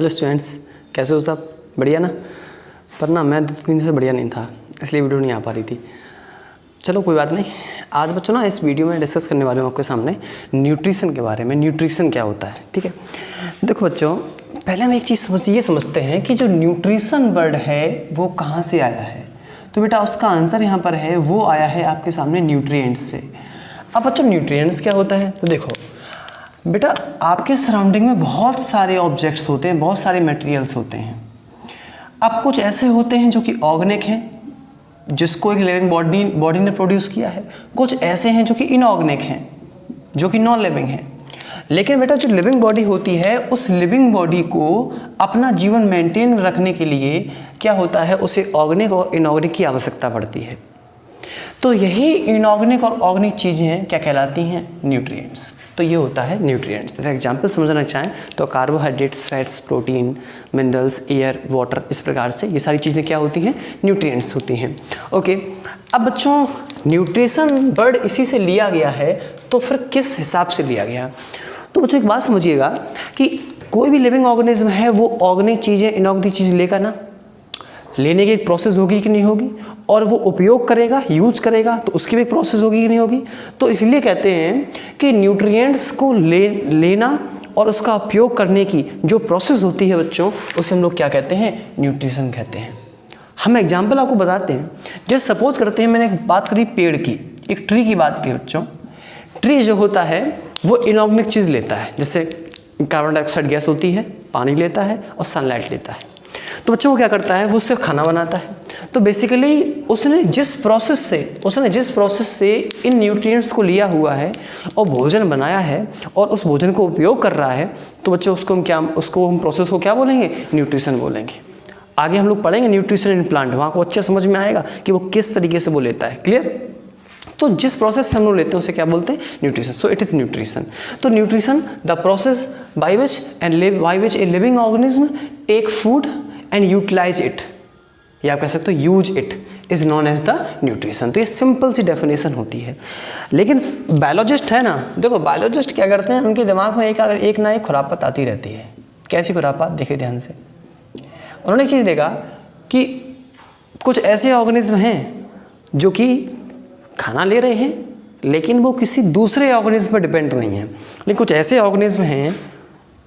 Hello students, कैसे हो सब? बढ़िया ना? पर ना मैं 2 दिन से बढ़िया नहीं था, इसलिए वीडियो नहीं आ पा रही थी। चलो कोई बात नहीं। आज बच्चों ना इस वीडियो में डिस्कस करने वाले हूँ आपके सामने न्यूट्रिशन के बारे में। न्यूट्रिशन क्या होता है, ठीक है? देखो बच्चों, पहले हम एक चीज़ ये समझते हैं कि जो न्यूट्रिशन वर्ड है वो कहाँ से आया है। तो बेटा उसका आंसर यहाँ पर है, वो आया है आपके सामने न्यूट्रिएंट्स से। अब बच्चों न्यूट्रिएंट्स क्या होता है? तो देखो बेटा, आपके सराउंडिंग में बहुत सारे ऑब्जेक्ट्स होते हैं, बहुत सारे मटेरियल्स होते हैं। अब कुछ ऐसे होते हैं जो कि ऑर्गेनिक हैं, जिसको एक लिविंग बॉडी ने प्रोड्यूस किया है। कुछ ऐसे हैं जो कि इनऑर्गेनिक हैं, जो कि नॉन लिविंग हैं। लेकिन बेटा जो लिविंग बॉडी होती है, उस लिविंग बॉडी को अपना जीवन मेंटेन रखने के लिए क्या होता है, उसे ऑर्गेनिक और इनऑर्गेनिक की आवश्यकता पड़ती है। तो यही इनऑर्गेनिक और ऑर्गेनिक चीज़ें क्या कहलाती हैं? न्यूट्रिएंट्स। तो ये होता है न्यूट्रिएंट्स। जैसे एग्जाम्पल समझना चाहें तो carbohydrates, fats, protein, minerals, air, water, इस प्रकार से ये सारी चीज़ें क्या होती हैं? न्यूट्रिएंट्स होती हैं। ओके, अब बच्चों न्यूट्रिशन वर्ड इसी से लिया गया है, तो फिर किस हिसाब से लिया गया? तो बच्चों एक बात समझिएगा कि कोई भी लिविंग ऑर्गेनिज्म है वो ऑर्गेनिक चीज़ें, इनऑर्गेनिक चीज़ लेगा ना, लेने की एक प्रोसेस होगी कि नहीं होगी, और वो उपयोग करेगा, यूज करेगा, तो उसकी भी एक प्रोसेस होगी कि नहीं होगी। तो इसलिए कहते हैं कि न्यूट्रिएंट्स को लेना और उसका उपयोग करने की जो प्रोसेस होती है बच्चों, उसे हम लोग क्या कहते हैं? न्यूट्रिशन कहते हैं। हम एग्जाम्पल आपको बताते हैं। जैसे सपोज करते हैं, मैंने एक बात करी पेड़ की, एक ट्री की बात की बच्चों। ट्री जो होता है वो इनऑर्गेनिक चीज़ लेता है, जैसे कार्बन डाइऑक्साइड गैस होती है, पानी लेता है और सनलाइट लेता है। तो बच्चों को क्या करता है, वो उससे खाना बनाता है। तो बेसिकली उसने जिस प्रोसेस से इन न्यूट्रिएंट्स को लिया हुआ है और भोजन बनाया है और उस भोजन को उपयोग कर रहा है, तो बच्चों उसको हम प्रोसेस को क्या बोलेंगे? न्यूट्रिशन बोलेंगे। आगे हम लोग पढ़ेंगे न्यूट्रिशन इन प्लांट, वहाँ को अच्छे समझ में आएगा कि वो किस तरीके से वो लेता है। क्लियर? तो जिस प्रोसेस से हम लोग लेते हैं उसे क्या बोलते हैं? Nutrition. So it is nutrition. तो nutrition the process by which a living organism take food and utilize it, या आप कह सकते हो use it, is known as the nutrition. तो ये सिंपल सी डेफिनेशन होती है। लेकिन बायोलॉजिस्ट है ना, देखो बायोलॉजिस्ट क्या करते हैं, उनके दिमाग में एक ना एक खुरापात आती रहती है। कैसी खुरापात? देखिए ध्यान से। उन्होंने एक चीज़ देखा कि कुछ ऐसे ऑर्गेनिज्म हैं जो कि खाना ले रहे हैं, लेकिन वो किसी दूसरे ऑर्गेनिज्म पर डिपेंड नहीं है। लेकिन कुछ ऐसे ऑर्गेनिज्म हैं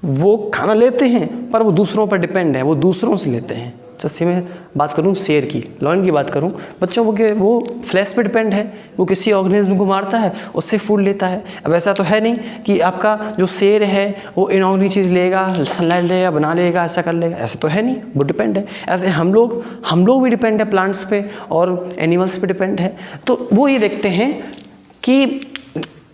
वो खाना लेते हैं पर वो दूसरों पर डिपेंड है, वो दूसरों से लेते हैं। जैसे मैं बात करूं शेर की, लॉयन की बात करूं बच्चों, वो फ्लैश पे डिपेंड है, वो किसी ऑर्गेनिज्म को मारता है, उससे फूड लेता है। अब ऐसा तो है नहीं कि आपका जो शेर है वो इनऑर्गेनिक चीज़ लेगा, सनलाइट लेगा, बना लेगा, ऐसा कर लेगा, ऐसा तो है नहीं, वो डिपेंड है। ऐसे हम लोग भी डिपेंड है प्लांट्स पे और एनिमल्स पे डिपेंड है। तो वो ये देखते हैं कि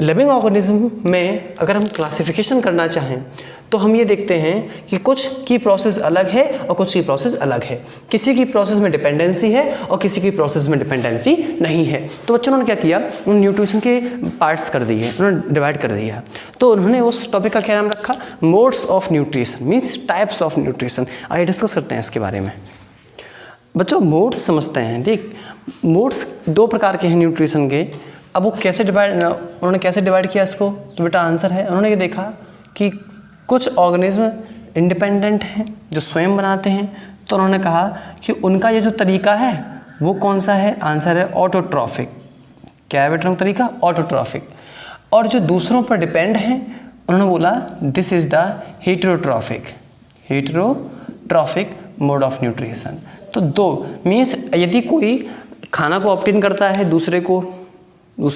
लिविंग ऑर्गेनिज्म में अगर हम क्लासिफिकेशन करना चाहें तो हम ये देखते हैं कि कुछ की प्रोसेस अलग है और कुछ की प्रोसेस अलग है। किसी की प्रोसेस में डिपेंडेंसी है और किसी की प्रोसेस में डिपेंडेंसी नहीं है। तो बच्चों ने क्या किया, उन्होंने न्यूट्रिशन के पार्ट्स कर दिए, उन्होंने डिवाइड कर दिया। तो उन्होंने उस टॉपिक का क्या नाम रखा? Modes of nutrition, means types of nutrition. आइए डिस्कस करते हैं इसके बारे में। बच्चों मोड्स समझते हैं, ठीक? मोड्स 2 प्रकार के हैं न्यूट्रिशन के। अब वो उन्होंने कैसे डिवाइड किया इसको? तो बेटा आंसर है, उन्होंने ये देखा कि कुछ ऑर्गेनिज्म इंडिपेंडेंट हैं जो स्वयं बनाते हैं, तो उन्होंने कहा कि उनका ये जो तरीका है वो कौन सा है? आंसर है ऑटोट्रॉफिक। क्या है बेटा तरीका? ऑटोट्रॉफिक। और जो दूसरों पर डिपेंड हैं, उन्होंने बोला this is the heterotrophic mode of nutrition. तो 2 मीन्स यदि कोई खाना को ऑब्टेन करता है दूसरे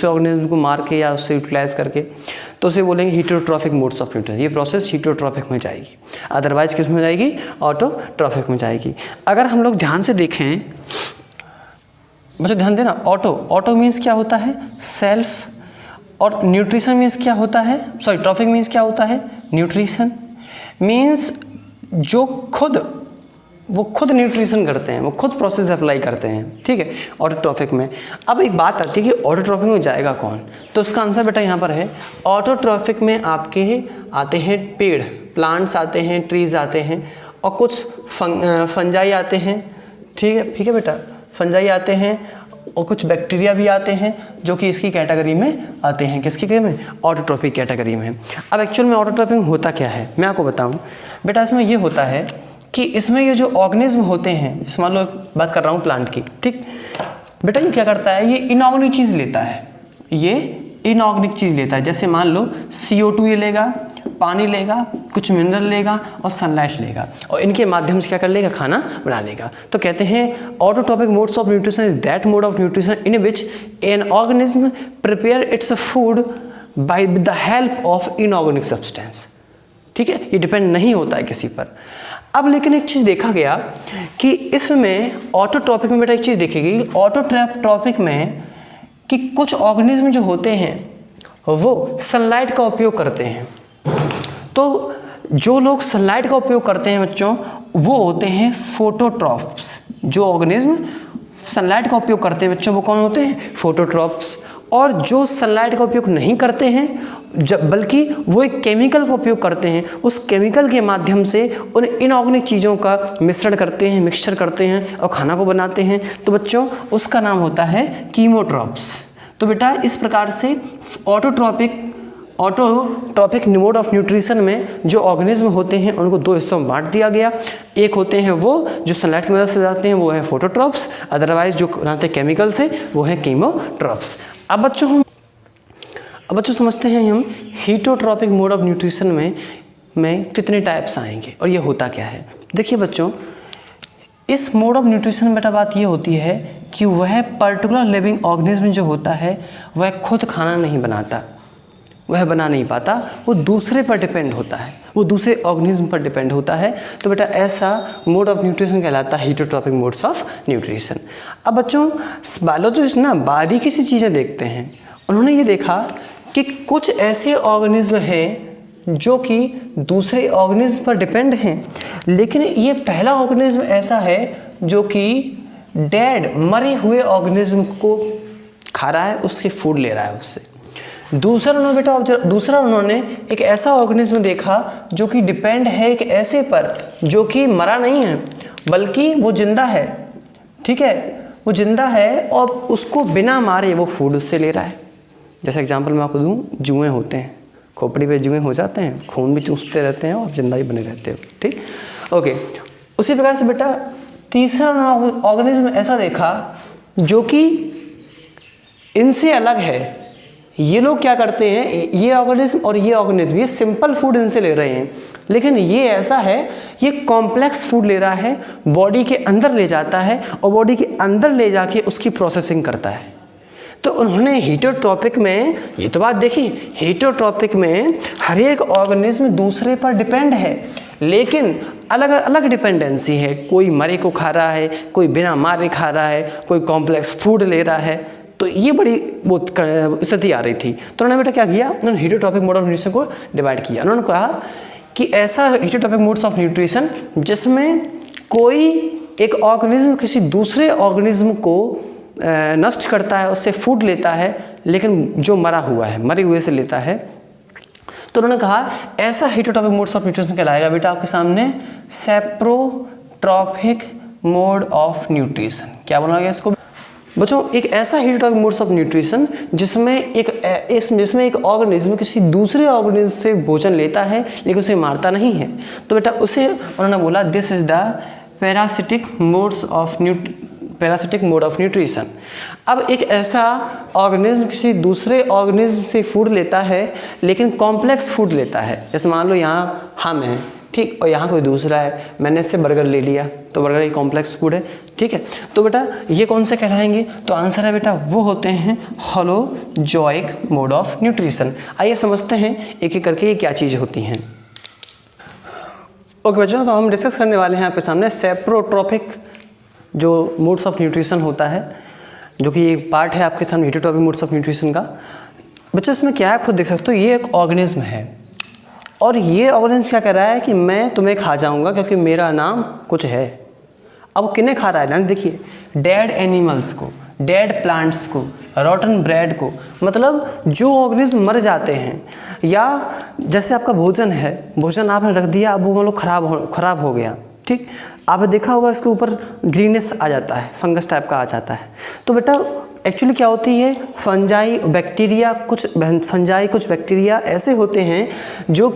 ऑर्गेनिज्म को मार के या उससे यूटिलाइज करके, तो उसे बोलेंगे हेटेरोट्रॉफिक मोड्स ऑफ न्यूट्रिशन। ये प्रोसेस हेटेरोट्रॉफिक में जाएगी, अदरवाइज किस में जाएगी? ऑटोट्रॉफिक में जाएगी। अगर हम लोग ध्यान से देखें, बच्चों ध्यान देना, ऑटो मीन्स क्या होता है? सेल्फ, और न्यूट्रिशन मीन्स क्या होता है? ट्रॉफिक मीन्स क्या होता है? न्यूट्रिशन मीन्स जो वो खुद न्यूट्रिशन करते हैं, वो खुद प्रोसेस अप्लाई करते हैं, ठीक है, ऑटोट्रॉफिक में। अब एक बात आती है कि ऑटोट्रॉफिक में जाएगा कौन? तो उसका आंसर बेटा यहाँ पर है, ऑटोट्रॉफिक में आपके आते हैं पेड़, प्लांट्स आते हैं, ट्रीज आते हैं, और कुछ फंजाई आते हैं, ठीक है बेटा, फंजाई आते हैं, और कुछ बैक्टीरिया भी आते हैं जो कि इसकी कैटेगरी में आते हैं। किसकी कैटेगरी में? ऑटोट्रॉपिक कैटेगरी में। अब एक्चुअल में ऑटोट्रॉपिक होता क्या है मैं आपको बताऊं बेटा। इसमें ये होता है कि इसमें ये जो ऑर्गेनिज्म होते हैं, जैसे मान लो बात कर रहा हूँ प्लांट की, ठीक बेटा, ये क्या करता है, ये इनऑर्गेनिक चीज़ लेता है, ये इनऑर्गेनिक चीज़ लेता है। जैसे मान लो CO2 ये लेगा, पानी लेगा, कुछ मिनरल लेगा और सनलाइट लेगा, और इनके माध्यम से क्या कर लेगा, खाना बना लेगा। तो कहते हैं autotrophic modes of nutrition is that mode of nutrition in which an organism prepare its food by the help of inorganic substance. ठीक है, ये डिपेंड नहीं होता है किसी पर। अब लेकिन एक चीज़ देखा गया कि इसमें ऑटोट्रॉपिक में बेटा एक चीज़ देखी गई, ऑटोट्रॉपिक में कि कुछ ऑर्गेनिज्म जो होते हैं वो सनलाइट का उपयोग करते हैं। तो जो लोग सनलाइट का उपयोग करते हैं बच्चों, वो होते हैं फोटोट्रॉप्स। जो ऑर्गेनिज्म सनलाइट का उपयोग करते हैं बच्चों, वो कौन होते हैं, फोटोट्रॉप्स। और जो सनलाइट का उपयोग नहीं करते हैं, बल्कि वो एक केमिकल का उपयोग करते हैं, उस केमिकल के माध्यम से उन इनऑर्गेनिक चीज़ों का मिश्रण करते हैं, मिक्सचर करते हैं और खाना को बनाते हैं, तो बच्चों उसका नाम होता है कीमोट्रॉप्स। तो बेटा इस प्रकार से ऑटोट्रॉपिक मोड ऑफ न्यूट्रिशन में जो ऑर्गेनिज्म होते हैं उनको दो हिस्सों में बांट दिया गया। एक होते हैं वो जो सनलाइट की मदद से जाते हैं, वो है फोटोट्रॉप्स, अदरवाइज जो बनाते हैं केमिकल से, वो है कीमोट्रॉप्स। अब बच्चों समझते हैं हम हीटोट्रॉपिक मोड ऑफ न्यूट्रिशन में कितने टाइप्स आएंगे और ये होता क्या है। देखिए बच्चों, इस मोड ऑफ न्यूट्रिशन में बेटा बात ये होती है कि वह पर्टिकुलर लिविंग ऑर्गेनिज्म जो होता है वह खुद खाना नहीं बनाता, वह बना नहीं पाता, वो दूसरे पर डिपेंड होता है, वो दूसरे ऑर्गेनिज्म पर डिपेंड होता है। तो बेटा ऐसा मोड ऑफ न्यूट्रिशन कहलाता है हीटोट्रॉपिक मोड्स ऑफ न्यूट्रिशन। अब बच्चों बायोलॉजिस्ट ना बारीकी सी चीज़ें देखते हैं। उन्होंने ये देखा कि कुछ ऐसे ऑर्गेनिज्म हैं जो कि दूसरे ऑर्गेनिज्म पर डिपेंड हैं, लेकिन ये पहला ऑर्गेनिज्म ऐसा है जो कि डेड मरे हुए ऑर्गेनिज्म को खा रहा है, उसके फूड ले रहा है उससे। दूसरा उन्होंने एक ऐसा ऑर्गेनिज्म देखा जो कि डिपेंड है एक ऐसे पर जो कि मरा नहीं है बल्कि वो जिंदा है। ठीक है, वो जिंदा है और उसको बिना मारे वो फूड उससे ले रहा है। जैसे एग्जांपल मैं आपको दूं, जुएं होते हैं, खोपड़ी पे जुएं हो जाते हैं, खून भी चूसते रहते हैं और जिंदा ही बने रहते हो। ठीक, ओके। उसी प्रकार से बेटा तीसरा ऑर्गेनिज्म ऐसा देखा जो कि इनसे अलग है। ये लोग क्या करते हैं, ये ऑर्गेनिज्म और ये ऑर्गेनिज्म, ये सिंपल फूड इनसे ले रहे हैं, लेकिन ये ऐसा है, ये कॉम्प्लेक्स फूड ले रहा है, बॉडी के अंदर ले जाता है और बॉडी के अंदर ले जाके उसकी प्रोसेसिंग करता है। तो उन्होंने हीटोट्रॉपिक में ये तो बात देखी, हीटोट्रॉपिक में हर एक ऑर्गेनिज्म दूसरे पर डिपेंड है, लेकिन अलग अलग डिपेंडेंसी है। कोई मरे को खा रहा है, कोई बिना मारे खा रहा है, कोई कॉम्प्लेक्स फूड ले रहा है। तो ये बड़ी वो स्थिति आ रही थी। तो उन्होंने बेटा क्या किया, उन्होंने हीटोट्रॉपिक मोड ऑफ न्यूट्रिशन को डिवाइड किया। उन्होंने कहा कि ऐसा हीटोट्रॉपिक मोड्स ऑफ न्यूट्रिशन जिसमें कोई एक ऑर्गेनिज्म किसी दूसरे ऑर्गेनिज्म को नष्ट करता है, उससे फूड लेता है, लेकिन जो मरा हुआ है, मरे हुए से लेता है। तो उन्होंने कहा ऐसा हीटोट्रॉपिक मोड्स ऑफ न्यूट्रिशन कहलाएगा बेटा आपके सामने सेप्रोट्रॉपिक मोड ऑफ न्यूट्रिशन। क्या बोला गया इसको बच्चों, एक ऐसा हीटोट्रॉपिक मोड्स ऑफ न्यूट्रिशन जिसमें एक ऑर्गेनिज्म किसी दूसरे ऑर्गेनिज्म से भोजन लेता है लेकिन उसे मारता नहीं है। तो बेटा उसे उन्होंने बोला this is the parasitic mode of nutrition. अब एक ऐसा ऑर्गेनिज्म किसी दूसरे ऑर्गेनिज्म से फूड लेता है लेकिन कॉम्प्लेक्स फूड लेता है। जैसे मान लो यहाँ हम हैं, ठीक, और यहाँ कोई दूसरा है, मैंने इससे बर्गर ले लिया, तो बर्गर एक कॉम्प्लेक्स फूड है। ठीक है, तो बेटा ये कौन से कहलाएंगे, तो आंसर है बेटा वो होते हैं होलोजोइक मोड ऑफ न्यूट्रिशन। आइए समझते हैं एक एक करके ये क्या चीज़ होती हैं। ओके बच्चों, तो हम डिस्कस करने वाले हैं आपके सामने सेप्रोट्रॉपिक जो मोड्स ऑफ न्यूट्रिशन होता है, जो कि एक पार्ट है आपके सामने हीटोट्रॉपिक मोड्स ऑफ न्यूट्रिशन का। बच्चों इसमें क्या है, आप खुद देख सकते हो, ये एक ऑर्गेनिज्म है और ये ऑर्गेनिज्म क्या कह रहा है कि मैं तुम्हें खा जाऊंगा क्योंकि मेरा नाम कुछ है। अब किन्हें खा रहा है, ध्यान देखिए, डेड एनिमल्स को, डेड प्लांट्स को, रॉटन ब्रेड को, मतलब जो ऑर्गेनिज्म मर जाते हैं, या जैसे आपका भोजन है, भोजन आपने रख दिया, अब वो मतलब खराब हो गया, ठीक, आपने देखा होगा इसके ऊपर ग्रीनेस आ जाता है, फंगस टाइप का आ जाता है। तो बेटा एक्चुअली क्या होती है, फंजाई बैक्टीरिया, कुछ बैक्टीरिया ऐसे होते हैं जो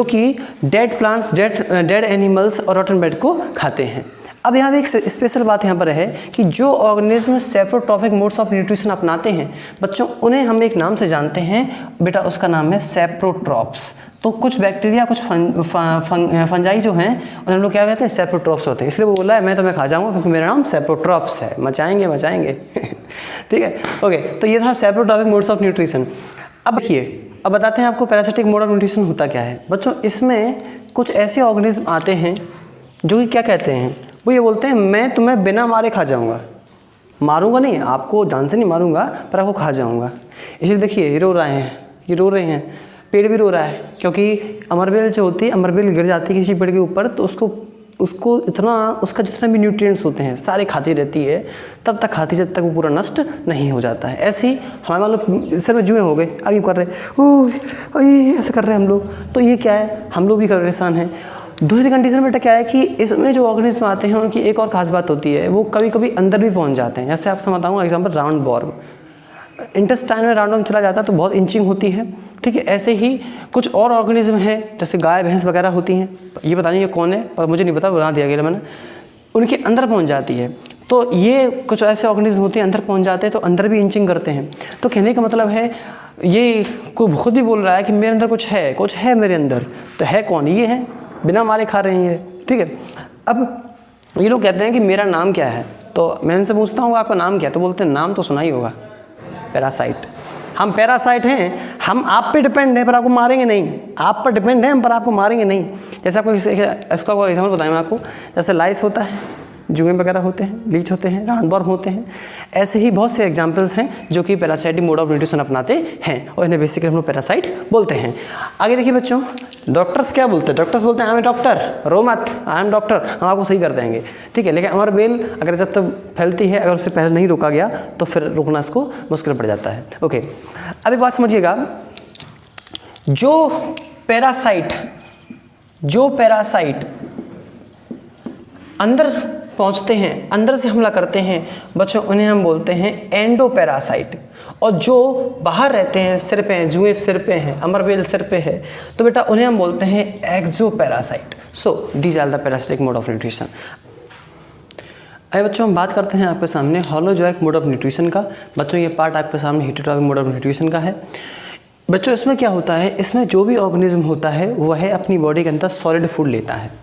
कि डेड प्लांट्स, डेड एनिमल्स और रॉटन ब्रेड को खाते हैं। अब यहाँ पे एक स्पेशल बात यहाँ पर है कि जो organism saprotrophic modes of nutrition अपनाते हैं बच्चों, उन्हें हम एक नाम से जानते हैं बेटा, उसका नाम है सेप्रोट्रॉप्स। तो कुछ बैक्टीरिया, कुछ फंजाई जो हैं उन्हें हम लोग क्या कहते हैं, सेप्रोट्रॉप्स होते हैं। इसलिए वो बोला है मैं तुम्हें खा जाऊंगा क्योंकि मेरा नाम सेप्रोट्रॉप्स है, मचाएंगे ठीक है, ओके। तो ये था सेप्रोट्रॉपिक मोड्स ऑफ न्यूट्रिशन। अब देखिए, अब बताते हैं आपको पैरासिटिक मोड ऑफ न्यूट्रिशन होता क्या है बच्चों। इसमें कुछ ऐसे ऑर्गेनिज्म आते हैं जो कि क्या कहते हैं, वो ये बोलते हैं मैं तुम्हें बिना मारे खा जाऊंगा, मारूंगा नहीं, आपको जान से नहीं मारूंगा पर आपको खा जाऊंगा। इसलिए देखिए ये रो रहे हैं, पेड़ भी रो रहा है क्योंकि अमरबेल जो होती है, अमरबेल गिर जाती है किसी पेड़ के ऊपर तो उसका जितना भी न्यूट्रिएंट्स होते हैं सारे खाती रहती है, तब तक खाती जब तक वो पूरा नष्ट नहीं हो जाता है। ऐसे ही हमारे मान लो सिर में जुए हो गए, अब यूँ कर रहे ऐसे कर रहे हैं हम लोग, तो ये क्या है, हम लोग भी परेशान हैं। दूसरी कंडीशन बेटा क्या है कि इसमें जो ऑर्गेनिज्म आते हैं उनकी एक और खास बात होती है, वो कभी कभी अंदर भी पहुंच जाते हैं। जैसे आपसे बताऊँ एग्जाम्पल, राउंड वॉर्म, इंटेस्टाइन में राउंड वॉर्म चला जाता है तो बहुत इंचिंग होती है, ठीक है। ऐसे ही कुछ और ऑर्गेनिज्म हैं जैसे गाय भैंस वगैरह होती हैं, ये पता नहीं ये कौन है पर मुझे नहीं पता, बना दिया गया मैंने, उनके अंदर पहुंच जाती है। तो ये कुछ ऐसे ऑर्गेनिज्म होते हैं अंदर पहुंच जाते हैं तो अंदर भी इंचिंग करते हैं। तो कहने का मतलब है ये कोई खुद भी बोल रहा है कि मेरे अंदर कुछ है मेरे अंदर, तो है कौन, ये है, बिना मारे खा रहे हैं ये, ठीक है। अब ये लोग कहते हैं कि मेरा नाम क्या है, तो मैं इनसे पूछता हूँ आपका नाम क्या है, तो बोलते हैं नाम तो सुना ही होगा, पैरासाइट। हम पैरासाइट हैं, हम आप पे डिपेंड हैं पर आपको मारेंगे नहीं, आप पर डिपेंड हैं पर आपको मारेंगे नहीं। जैसे आपको इसका कोई एग्जाम्पल बताएं मैं आपको, जैसे लाइस होता है, जुए वगैरह होते हैं, लीच होते हैं, राउंडवॉर्म होते हैं, ऐसे ही बहुत से एग्जाम्पल्स हैं जो कि पैरासाइटिक मोड ऑफ न्यूट्रिशन अपनाते हैं और इन्हें बेसिकली हम लोग पैरासाइट बोलते हैं। आगे देखिए बच्चों, डॉक्टर्स क्या बोलते हैं, डॉक्टर्स बोलते हैं आई एम डॉक्टर, रो मत, आई एम डॉक्टर, हम आपको सही कर देंगे, ठीक है। लेकिन अमरबेल अगर जब तक फैलती है, अगर उससे पहले नहीं रोका गया तो फिर रुकना इसको मुश्किल पड़ जाता है, ओके। अब एक बात समझिएगा, जो पैरासाइट अंदर पहुंचते हैं, अंदर से हमला करते हैं बच्चों, उन्हें हम बोलते हैं एंडोपैरासाइट। और जो बाहर रहते हैं, सिर पे हैं, जुए सिर पे हैं, अमरबेल सिर पे है, तो बेटा उन्हें हम बोलते हैं exoparasite. So these are the parasitic mode of nutrition. अरे बच्चों हम बात करते हैं आपके सामने होलोजोइक मोड ऑफ न्यूट्रिशन का। बच्चों ये पार्ट आपके सामने हेटेरोट्रॉपिक मोड ऑफ न्यूट्रिशन का है। बच्चों इसमें क्या होता है, इसमें जो भी ऑर्गेनिज्म होता है वह अपनी बॉडी के अंदर सॉलिड फूड लेता है।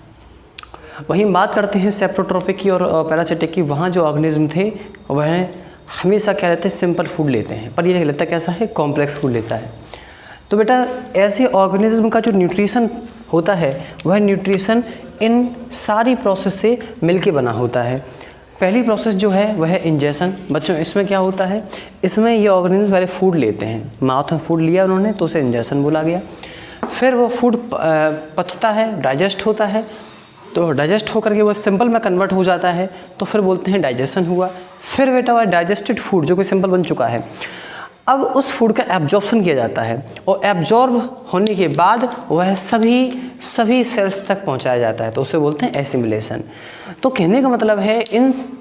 वहीं बात करते हैं सेप्रोट्रॉपिक की और पैरासिटिक की, वहाँ जो ऑर्गेनिज्म थे वह हमेशा क्या रहते हैं, सिंपल फूड लेते हैं, पर ये लेता कैसा है, कॉम्प्लेक्स फूड लेता है। तो बेटा ऐसे ऑर्गेनिज्म का जो न्यूट्रिशन होता है वह न्यूट्रिशन इन सारी प्रोसेस से मिलके बना होता है। पहली प्रोसेस जो है वह है इंजेशन। बच्चों इसमें क्या होता है, इसमें ये ऑर्गेनिज्म पहले फूड लेते हैं, माउथ में फूड लिया उन्होंने तो उसे इंजेशन बोला गया। फिर वो फूड पचता है, डाइजेस्ट होता है, तो डाइजेस्ट होकर के वो सिंपल में कन्वर्ट हो जाता है, तो फिर बोलते हैं डाइजेशन हुआ। फिर बेटा वह डाइजेस्टेड फूड जो कि सिंपल बन चुका है, अब उस फूड का एब्जॉर्प्शन किया जाता है और एब्जॉर्ब होने के बाद वह सभी सेल्स तक पहुंचाया जाता है, तो उसे बोलते हैं एसिमिलेशन। तो कहने का मतलब है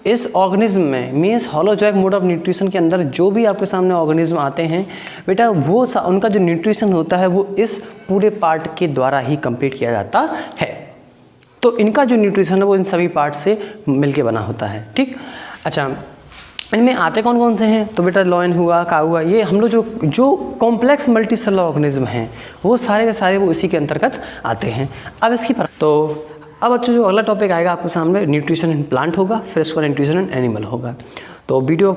इस ऑर्गेनिज्म में means holozoic mode of nutrition के अंदर जो भी आपके सामने ऑर्गेनिज्म आते हैं बेटा, वो उनका जो न्यूट्रिशन होता है वो इस पूरे पार्ट के द्वारा ही कंप्लीट किया जाता है। तो इनका जो न्यूट्रिशन है वो इन सभी पार्ट से मिलके बना होता है, ठीक। अच्छा, इनमें आते कौन कौन से हैं, तो बेटा लॉयन हुआ, काऊ हुआ, ये हम लोग जो कॉम्प्लेक्स मल्टी सेलुलर ऑर्गेनिज्म हैं वो सारे के सारे वो इसी के अंतर्गत आते हैं। अब इसकी तो अब बच्चों जो अगला टॉपिक आएगा आपके सामने न्यूट्रिशन इन प्लांट होगा, फिर इसका न्यूट्रिशन इन एनिमल होगा। तो वीडियो